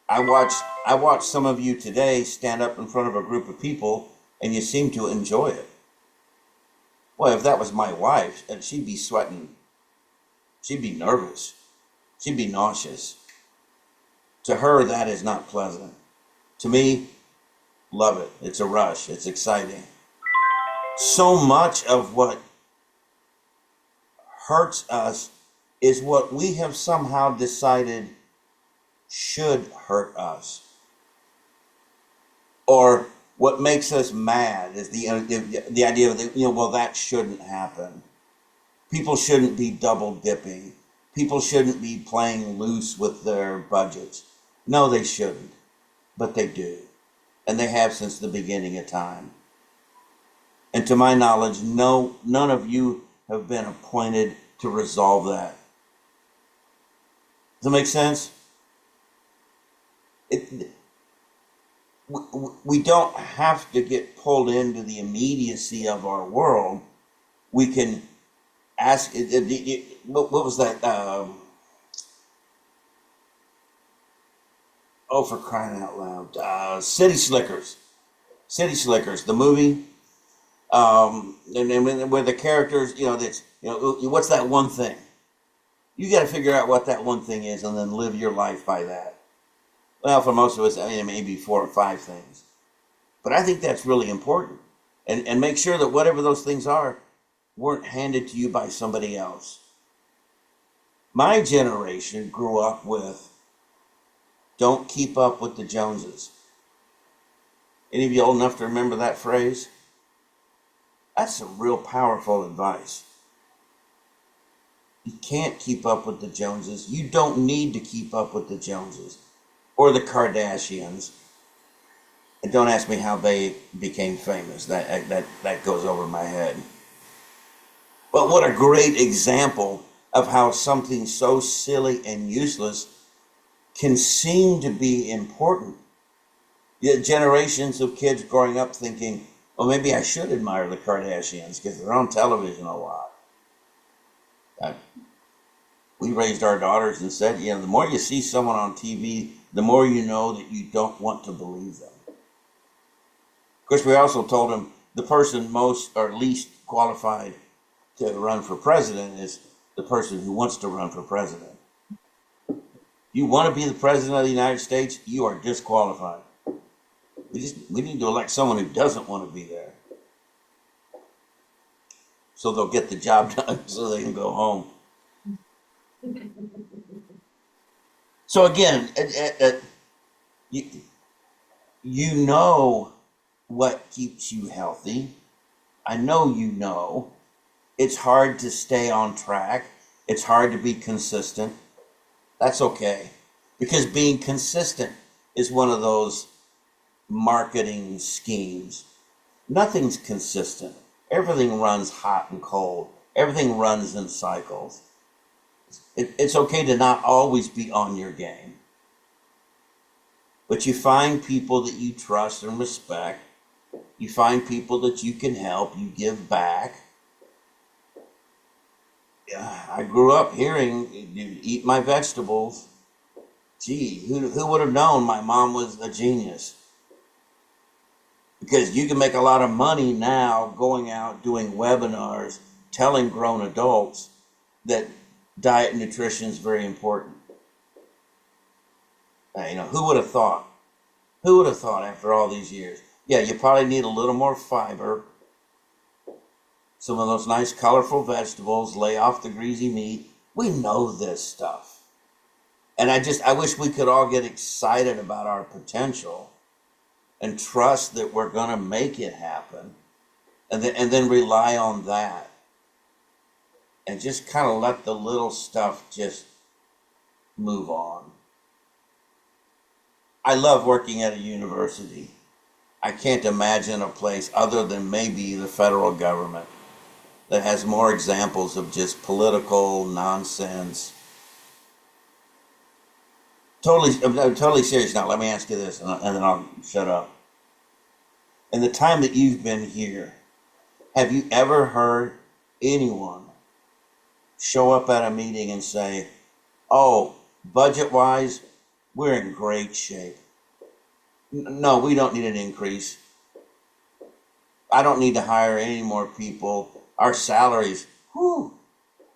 I watched some of you today stand up in front of a group of people and you seem to enjoy it. Well, if that was my wife, and she'd be sweating, she'd be nervous, she'd be nauseous. To her, that is not pleasant. To me, love it. It's a rush. It's exciting. So much of what hurts us is what we have somehow decided should hurt us. Or what makes us mad is the idea of, well, that shouldn't happen. People shouldn't be double dipping. People shouldn't be playing loose with their budgets. No, they shouldn't, but they do. And they have since the beginning of time. And to my knowledge, none of you have been appointed to resolve that. Does that make sense? We don't have to get pulled into the immediacy of our world. We can ask, what was that? For crying out loud. City Slickers, the movie. And where the characters, what's that one thing? You got to figure out what that one thing is and then live your life by that. Well, for most of us, maybe 4 or 5 things. But I think that's really important. And make sure that whatever those things are weren't handed to you by somebody else. My generation grew up with, don't keep up with the Joneses. Any of you old enough to remember that phrase? That's some real powerful advice. You can't keep up with the Joneses. You don't need to keep up with the Joneses or the Kardashians. And don't ask me how they became famous. That goes over my head. But what a great example of how something so silly and useless can seem to be important. Yet generations of kids growing up thinking, well, maybe I should admire the Kardashians because they're on television a lot. We raised our daughters and said, the more you see someone on TV, the more you know that you don't want to believe them. Of course, we also told them the person most or least qualified to run for president is the person who wants to run for president. You want to be the president of the United States, you are disqualified. We need to elect someone who doesn't want to be there. So they'll get the job done so they can go home. So again, you know what keeps you healthy. I know you know. It's hard to stay on track. It's hard to be consistent. That's okay. Because being consistent is one of those marketing schemes. Nothing's consistent. Everything runs hot and cold. Everything runs in cycles. It's okay to not always be on your game. But you find people that you trust and respect. You find people that you can help. You give back. I grew up hearing, eat my vegetables. Gee, who would have known my mom was a genius? Because you can make a lot of money now going out doing webinars, telling grown adults that diet and nutrition is very important. Who would have thought? Who would have thought after all these years? Yeah, you probably need a little more fiber, some of those nice colorful vegetables, lay off the greasy meat. We know this stuff. And I wish we could all get excited about our potential and trust that we're going to make it happen, and then rely on that. And just kind of let the little stuff just move on. I love working at a university. I can't imagine a place other than maybe the federal government that has more examples of just political nonsense. I'm totally serious now. Let me ask you this, and then I'll shut up. In the time that you've been here, have you ever heard anyone show up at a meeting and say, oh, budget-wise, we're in great shape. No, we don't need an increase. I don't need to hire any more people. Our salaries,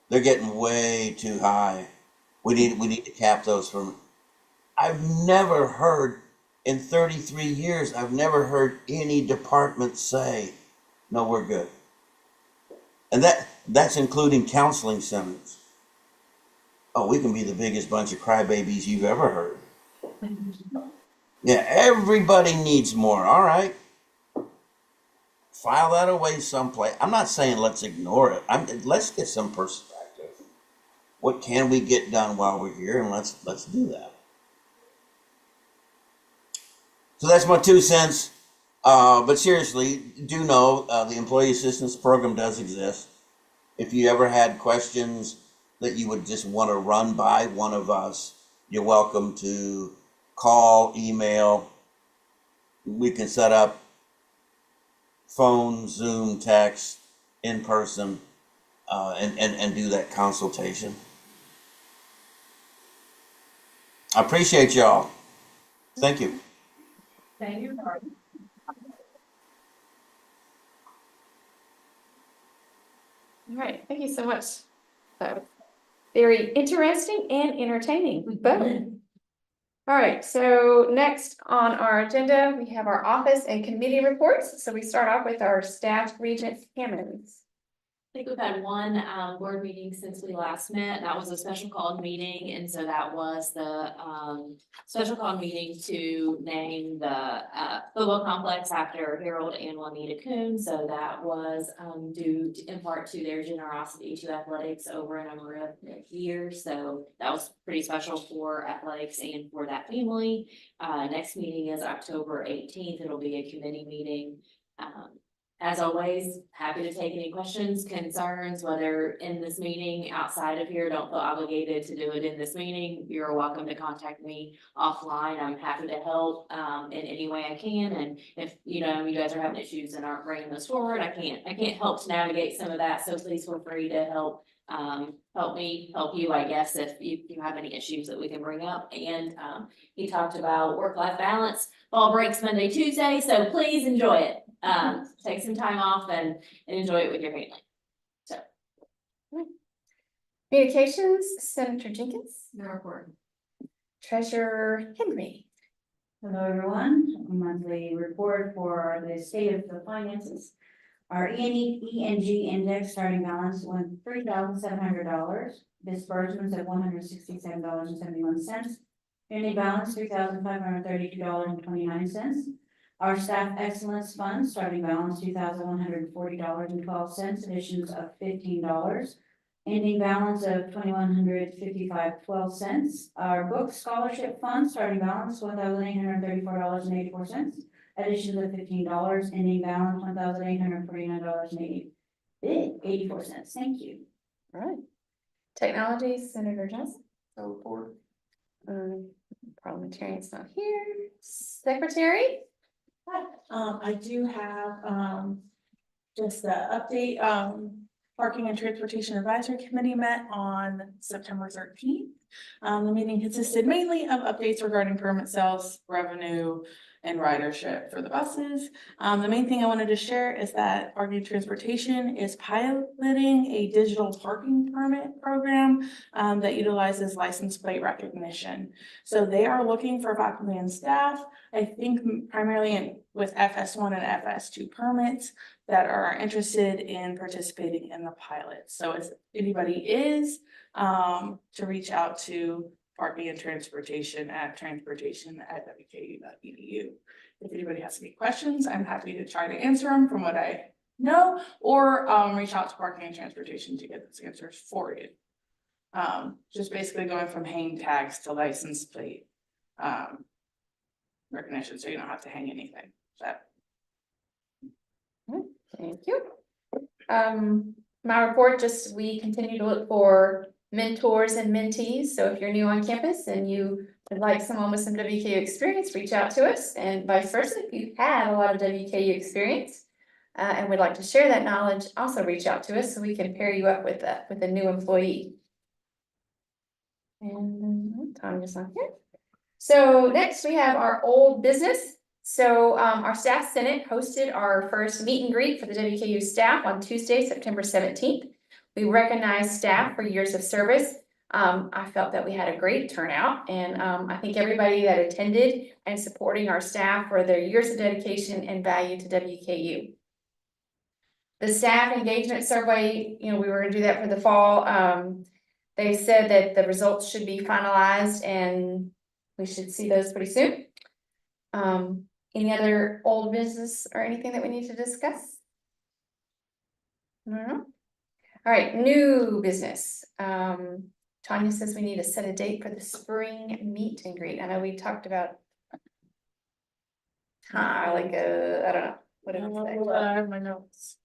they're getting way too high. We need to cap those from. I've never heard, in 33 years, I've never heard any department say, no, we're good. And that's including counseling centers. Oh, we can be the biggest bunch of crybabies you've ever heard. Yeah, everybody needs more. All right. File that away someplace. I'm not saying let's ignore it. Let's get some perspective. What can we get done while we're here? And let's do that. So that's my 2 cents. But seriously, do know the Employee Assistance Program does exist. If you ever had questions that you would just want to run by one of us, you're welcome to call, email. We can set up phone, Zoom, text, in person, and do that consultation. I appreciate y'all. Thank you. Thank you. All right, thank you so much. So, very interesting and entertaining, both. All right, so next on our agenda, we have our office and committee reports. So we start off with our staff regent Hammond. I think we've had one board meeting since we last met. That was a special called meeting, and so that was the special called meeting to name the football complex after Harold and Juanita Coon. So that was due in part to their generosity to athletics over a number of years. So that was pretty special for athletics and for that family. Next meeting is October 18th. It'll be a committee meeting. As always, happy to take any questions, concerns, whether in this meeting, outside of here, don't feel obligated to do it in this meeting. You're welcome to contact me offline. I'm happy to help in any way I can. And if, you guys are having issues and aren't bringing those forward, I can't help to navigate some of that. So please feel free to help me, help you, I guess, if you have any issues that we can bring up. And he talked about work-life balance. Fall breaks Monday, Tuesday, so please enjoy it. Take some time off and enjoy it with your family. So. Communications, Senator Jenkins. No report. Treasurer Henry. Hello, everyone. A monthly report for the state of the finances. Our ENG index starting balance went $3,700. Disbursements of $167.71. Ending balance $3,532.29. Our staff excellence fund starting balance $2,140.12. Additions of $15. Ending balance of $2,155.12. Our book scholarship fund starting balance $1,834.84. Additions of $15. Ending balance $1,849.84. Thank you. All right. Technology, Senator Johnson. No report. Parliamentarian's not here. Secretary. I do have, just the update, Parking and Transportation Advisory Committee met on September 13th. The meeting consisted mainly of updates regarding permit sales, revenue, and ridership for the buses. The main thing I wanted to share is that Parking and Transportation is piloting a digital parking permit program that utilizes license plate recognition. So they are looking for faculty and staff, I think primarily with FS1 and FS2 permits that are interested in participating in the pilot. So if anybody is, to reach out to Parking and Transportation at transportation@wku.edu. If anybody has any questions, I'm happy to try to answer them from what I know, or reach out to Parking and Transportation to get those answers for you. Just basically going from hang tags to license plate recognition, so you don't have to hang anything. Thank you. My report, just we continue to look for mentors and mentees. So if you're new on campus and you would like someone with some WKU experience, reach out to us, and vice versa. If you have a lot of WKU experience and would like to share that knowledge, also reach out to us so we can pair you up with a new employee. And Tanya's not here. So next we have our old business. So our staff senate hosted our first meet and greet for the WKU staff on Tuesday, September 17th. We recognized staff for years of service. I felt that we had a great turnout, and I think everybody that attended and supporting our staff for their years of dedication and value to WKU. The staff engagement survey, we were gonna do that for the fall. They said that the results should be finalized and we should see those pretty soon. Any other old business or anything that we need to discuss? No. All right, new business. Tanya says we need to set a date for the spring meet and greet. I know we talked about I don't know, what did I say? I have my notes.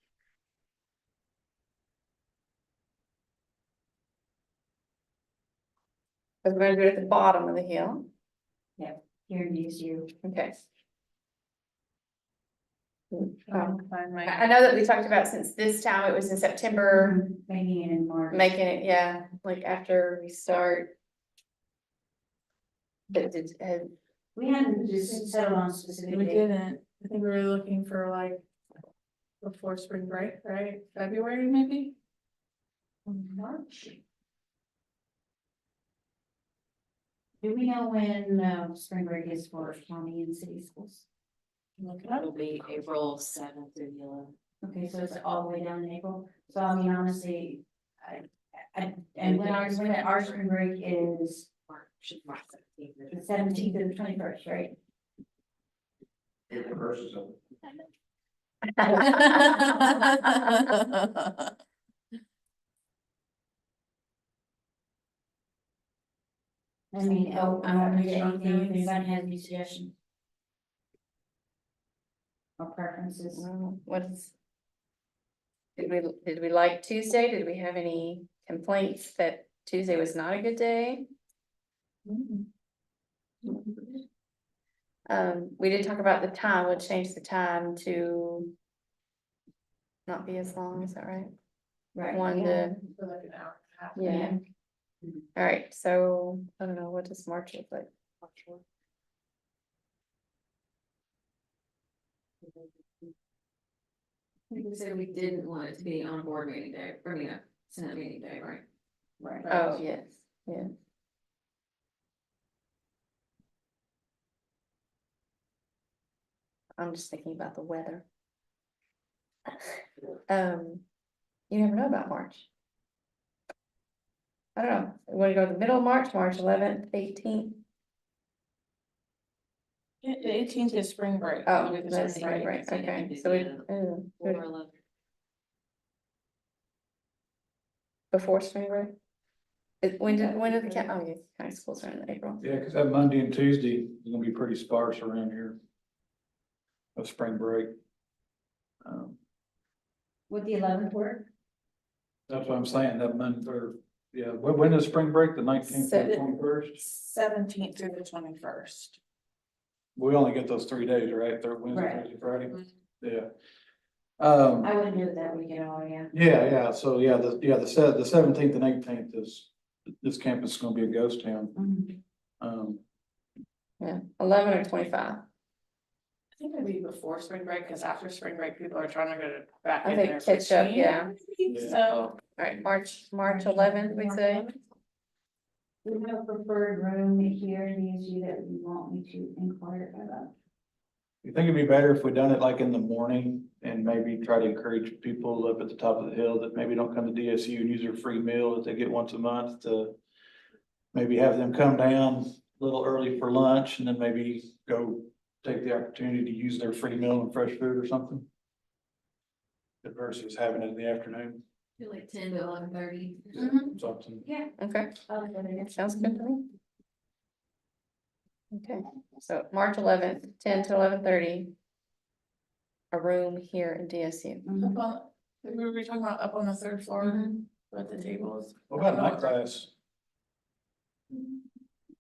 We're gonna do it at the bottom of the hill. Here it is, you. Okay. Find my. I know that we talked about since this time, it was in September, Making it in March. making it, yeah, like after we start. But We hadn't just settled on specific. We date. didn't. I think we were looking for like before spring break, right? February, maybe? March. Do we know when, spring break is for county and city schools? It'll be April 7th through the 11th. Okay, so it's all the way down in April, so I mean, honestly, and when our spring break is March 17th. the 17th to the 21st, right? Versus I mean, I'm open to anything, if anybody has any suggestions. Or preferences. What is? Did we like Tuesday? Did we have any complaints that Tuesday was not a good day? We did talk about the time, we'll change the time to not be as long, is that right? Right. One yeah. to, For like an hour and a half. yeah. All right, so I don't know, what does March look like? I think we said we didn't want it to be on board meeting day, or Senate meeting day, right? Right. Oh, yes, yeah. I'm just thinking about the weather. You never know about March. I don't know, want to go to the middle of March, March 11th, 18th? The 18th is spring break. Oh, We'll do the that's 17th. right, right, okay, so we, Or 11th. before spring break? When did the oh, yeah, high schools are in April. Yeah, cause that Monday and Tuesday is gonna be pretty sparse around here. Of spring break. Would the 11th work? That's what I'm saying, that Monday, or, yeah, when is spring break, the 19th to the 21st? 17th through the 21st. We only get those 3 days, right? Third Wednesday, Right. Thursday, Friday, yeah. I wouldn't do it that week at all, yeah. Yeah, so, yeah, the 17th and 18th is, this campus is gonna be a ghost town. Mhm. Yeah, 11 or 25. I think it'd be before spring break, because after spring break, people are trying to go back I in think there. catch up, yeah. So, All right, March 11th, we say. We have a preferred room here in the SU that we want me to inquire about. You think it'd be better if we done it like in the morning and maybe try to encourage people up at the top of the hill that maybe don't come to DSU and use their free meal that they get once a month to maybe have them come down a little early for lunch and then maybe go take the opportunity to use their free meal and fresh food or something versus having it in the afternoon, Feel like 10 to 11:30. something. Yeah. Okay, Okay. sounds good to me. Okay, so March 11th, 10 to 11:30. A room here in DSU. up on, we were talking about up on the 3rd floor with the tables. What about night class?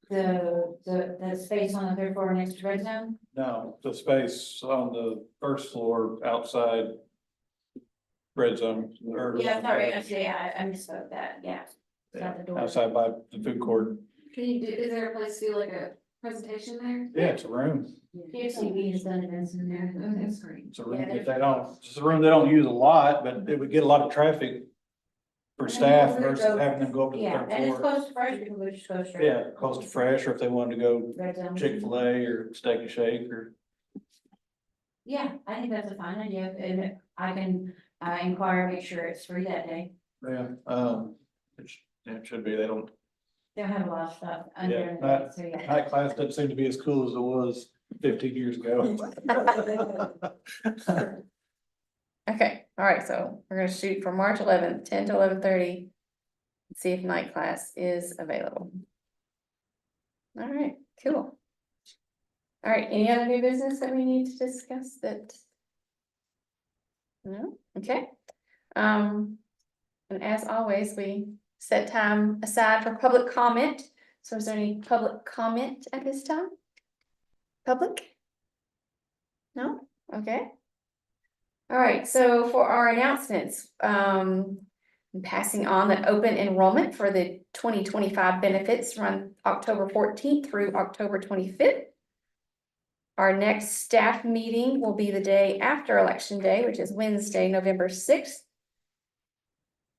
The space on the 3rd floor next to Red Zone? No, the space on the first floor outside red zone. or- Yeah, sorry, I misspoke that, yeah. It's Yeah, out the door. outside by the food court. Can you do, is there a place to do like a presentation there? Yeah, it's a room. PFCB has done events in there. Oh, that's great. It's a room that they don't, it's a room they don't use a lot, but it would get a lot of traffic for staff versus having them go up to the Yeah, third and it's floor. close to Fresh, people would just go straight. Yeah, close to Fresh, or if they wanted to go Red Zone. Chick-fil-A or Steak and Shake or. Yeah, I think that's a fine idea, and I can, inquire, make sure it's free that day. Yeah, it should be, they don't, They'll have a lot of stuff under Yeah, the, so yeah. night class doesn't seem to be as cool as it was 15 years ago. Okay, all right, so we're gonna shoot for March 11th, 10 to 11:30. See if night class is available. All right, cool. All right, any other new business that we need to discuss that? No, okay. And as always, we set time aside for public comment. So is there any public comment at this time? Public? No? Okay. All right, so for our announcements, I'm passing on that open enrollment for the 2025 benefits run October 14th through October 25th. Our next staff meeting will be the day after Election Day, which is Wednesday, November 6th.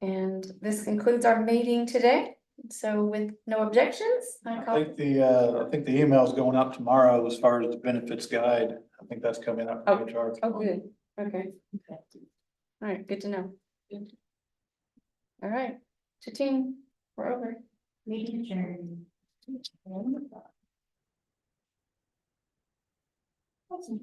And this concludes our meeting today. So with no objections, I I call, think the email's going out tomorrow as far as the benefits guide. I think that's coming up from HR. oh, good, okay. All right, good to know. All right, team, we're over. Meeting adjourned. Awesome.